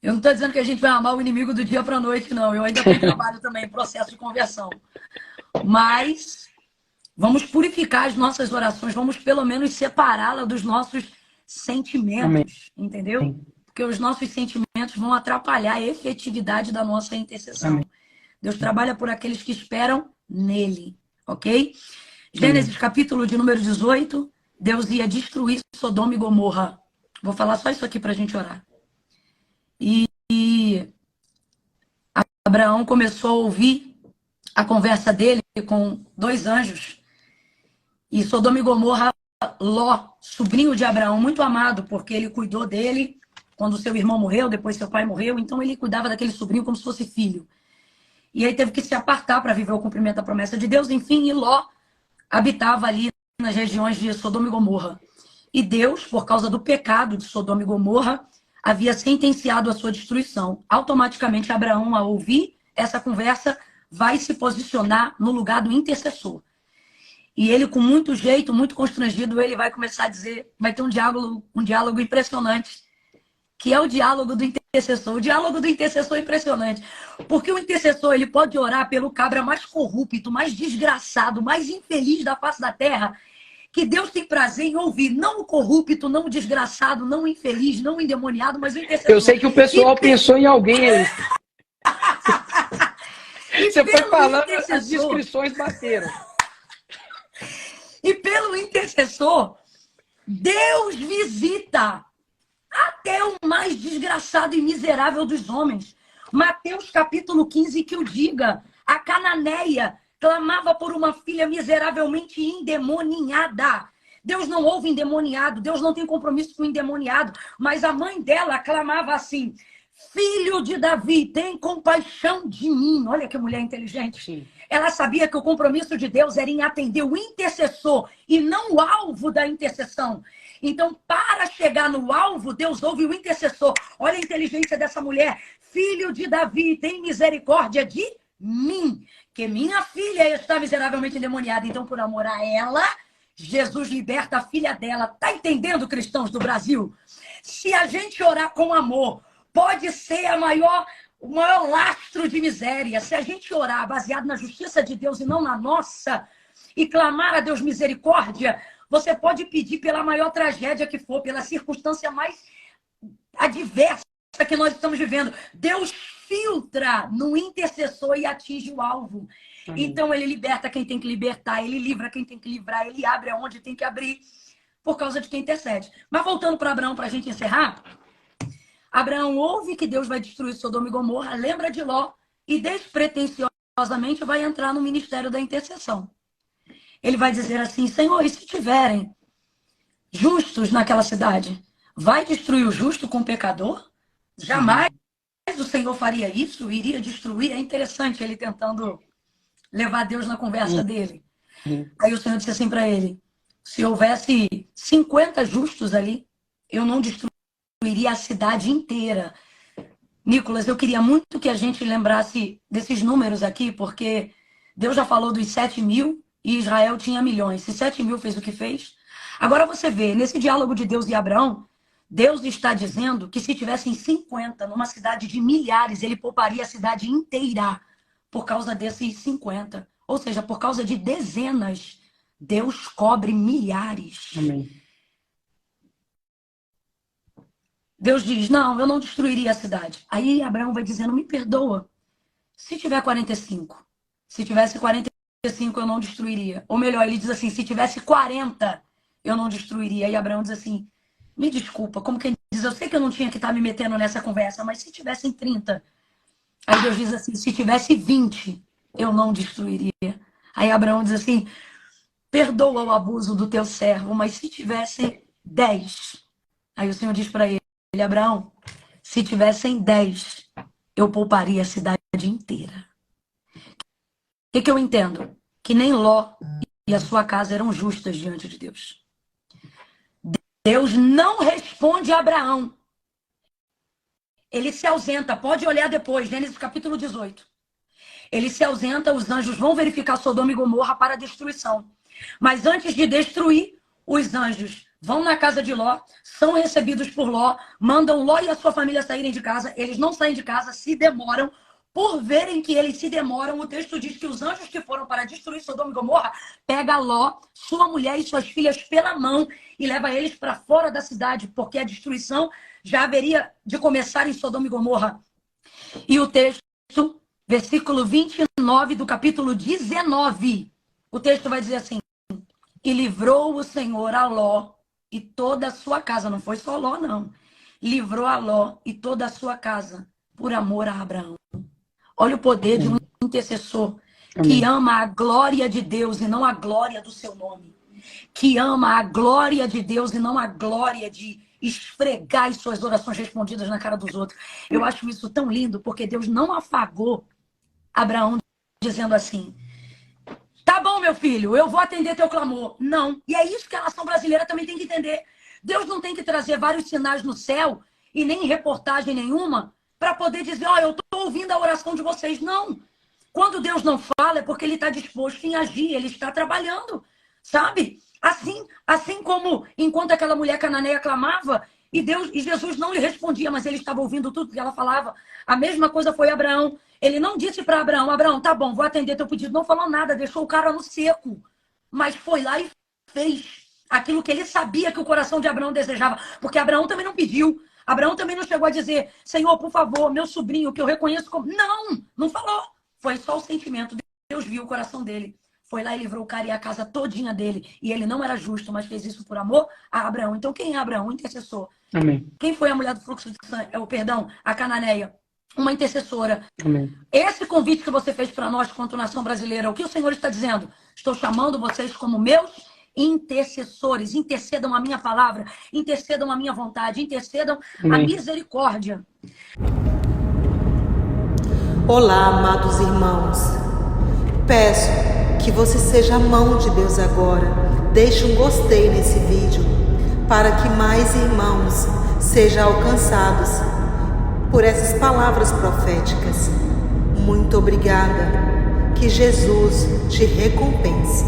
Eu não estou dizendo que a gente vai amar o inimigo do dia para a noite, não. Eu ainda tenho trabalho também em processo de conversão. Mas vamos purificar as nossas orações, vamos pelo menos separá-la dos nossos sentimentos, Amém. entendeu? Porque os nossos sentimentos vão atrapalhar a efetividade da nossa intercessão. Amém. Deus trabalha por aqueles que esperam nele, ok? Amém. Gênesis, capítulo de número 18, Deus ia destruir Sodoma e Gomorra. Vou falar só isso aqui para a gente orar. E Abraão começou a ouvir a conversa dele com dois anjos. E Sodoma e Gomorra, Ló, sobrinho de Abraão, muito amado, porque ele cuidou dele quando seu irmão morreu, depois seu pai morreu. Então ele cuidava daquele sobrinho como se fosse filho. E aí teve que se apartar para viver o cumprimento da promessa de Deus. Enfim, e Ló habitava ali nas regiões de Sodoma e Gomorra. E Deus, por causa do pecado de Sodoma e Gomorra, havia sentenciado a sua destruição. Automaticamente, Abraão, ao ouvir essa conversa, vai se posicionar no lugar do intercessor. E ele, com muito jeito, muito constrangido, ele vai começar a dizer, vai ter um diálogo impressionante, que é o diálogo do intercessor. O diálogo do intercessor é impressionante. Porque o intercessor, ele pode orar pelo cabra mais corrupto, mais desgraçado, mais infeliz da face da terra, que Deus tem prazer em ouvir, não o corrupto, não o desgraçado, não o infeliz, não o endemoniado, mas o intercessor. Eu sei que o pessoal pensou em alguém aí. Você foi falando, as descrições bateram. E pelo intercessor, Deus visita até o mais desgraçado e miserável dos homens. Mateus capítulo 15, que o diga, a cananeia clamava por uma filha miseravelmente endemoniada. Deus não ouve endemoniado, Deus não tem compromisso com o endemoniado, mas a mãe dela clamava assim, filho de Davi, tem compaixão de mim. Olha que mulher inteligente. Sim. Ela sabia que o compromisso de Deus era em atender o intercessor e não o alvo da intercessão. Então, para chegar no alvo, Deus ouve o intercessor. Olha a inteligência dessa mulher. Filho de Davi, tem misericórdia de mim, que minha filha está miseravelmente endemoniada. Então, por amor a ela, Jesus liberta a filha dela. Tá entendendo, cristãos do Brasil? Se a gente orar com amor, pode ser o maior lastro de miséria. Se a gente orar baseado na justiça de Deus e não na nossa, e clamar a Deus misericórdia, você pode pedir pela maior tragédia que for, pela circunstância mais adversa que nós estamos vivendo. Deus filtra no intercessor e atinge o alvo. Amém. Então ele liberta quem tem que libertar, ele livra quem tem que livrar, ele abre aonde tem que abrir, por causa de quem intercede. Mas voltando para Abraão, para a gente encerrar, Abraão ouve que Deus vai destruir Sodoma e Gomorra, lembra de Ló e despretensiosamente vai entrar no ministério da intercessão. Ele vai dizer assim, Senhor, e se tiverem justos naquela cidade, vai destruir o justo com o pecador? Jamais o Senhor faria isso, iria destruir. É interessante ele tentando levar Deus na conversa dele. Aí o Senhor disse assim para ele, se houvesse 50 justos ali, eu não destruiria a cidade inteira. Nicolas, eu queria muito que a gente lembrasse desses números aqui, porque Deus já falou dos 7.000 e Israel tinha milhões. Se 7.000 fez o que fez. Agora você vê, nesse diálogo de Deus e Abraão, Deus está dizendo que se tivessem 50 numa cidade de milhares, ele pouparia a cidade inteira por causa desses 50. Ou seja, por causa de dezenas, Deus cobre milhares. Amém. Deus diz, não, eu não destruiria a cidade. Aí Abraão vai dizendo, me perdoa. Se tiver 45, se tivesse 45 eu não destruiria. Ou melhor, ele diz assim, se tivesse 40 eu não destruiria. E Abraão diz assim, me desculpa, como quem diz, eu sei que eu não tinha que estar me metendo nessa conversa, mas se tivessem 30. Aí Deus diz assim, se tivesse 20 eu não destruiria. Aí Abraão diz assim, perdoa o abuso do teu servo, mas se tivessem 10. Aí o Senhor diz para ele, Abraão, se tivessem 10, eu pouparia a cidade inteira. O que eu entendo? Que nem Ló e a sua casa eram justas diante de Deus. Deus não responde a Abraão. Ele se ausenta, pode olhar depois, Gênesis capítulo 18. Ele se ausenta, os anjos vão verificar Sodoma e Gomorra para a destruição. Mas antes de destruir, os anjos vão na casa de Ló, são recebidos por Ló, mandam Ló e a sua família saírem de casa. Eles não saem de casa, se demoram. Por verem que eles se demoram, o texto diz que os anjos que foram para destruir Sodoma e Gomorra pega Ló, sua mulher e suas filhas pela mão e leva eles para fora da cidade, porque a destruição já haveria de começar em Sodoma e Gomorra. E o texto, versículo 29 do capítulo 19, o texto vai dizer assim: e livrou o Senhor a Ló e toda a sua casa. Não foi só Ló, não. Livrou a Ló e toda a sua casa por amor a Abraão. Olha o poder de um intercessor que ama a glória de Deus e não a glória do seu nome. Que ama a glória de Deus e não a glória de esfregar as suas orações respondidas na cara dos outros. Eu acho isso tão lindo, porque Deus não afagou Abraão dizendo assim: tá bom, meu filho, eu vou atender teu clamor. Não. E é isso que a nação brasileira também tem que entender. Deus não tem que trazer vários sinais no céu e nem reportagem nenhuma para poder dizer, ó, eu estou ouvindo a oração de vocês. Não. Quando Deus não fala, é porque ele está disposto em agir, ele está trabalhando, sabe? Assim como enquanto aquela mulher cananeia clamava, e Jesus não lhe respondia, mas ele estava ouvindo tudo que ela falava. A mesma coisa foi Abraão. Ele não disse para Abraão: Abraão, tá bom, vou atender teu pedido. Não falou nada, deixou o cara no seco. Mas foi lá e fez aquilo que ele sabia que o coração de Abraão desejava. Porque Abraão também não pediu. Abraão também não chegou a dizer: Senhor, por favor, meu sobrinho, que eu reconheço como... Não falou. Foi só o sentimento. Deus viu o coração dele. Foi lá e livrou o cara e a casa todinha dele. E ele não era justo, mas fez isso por amor a Abraão. Então quem é Abraão? Um intercessor. Amém. Quem foi a mulher do fluxo de sangue? A cananeia. Uma intercessora. Amém. Esse convite que você fez para nós, quanto nação brasileira, o que o Senhor está dizendo? Estou chamando vocês como meus intercessores. Intercedam a minha palavra, intercedam a minha vontade, intercedam a misericórdia. Olá, amados irmãos. Peço que você seja a mão de Deus agora. Deixe um gostei nesse vídeo para que mais irmãos sejam alcançados por essas palavras proféticas. Muito obrigada. Que Jesus te recompense.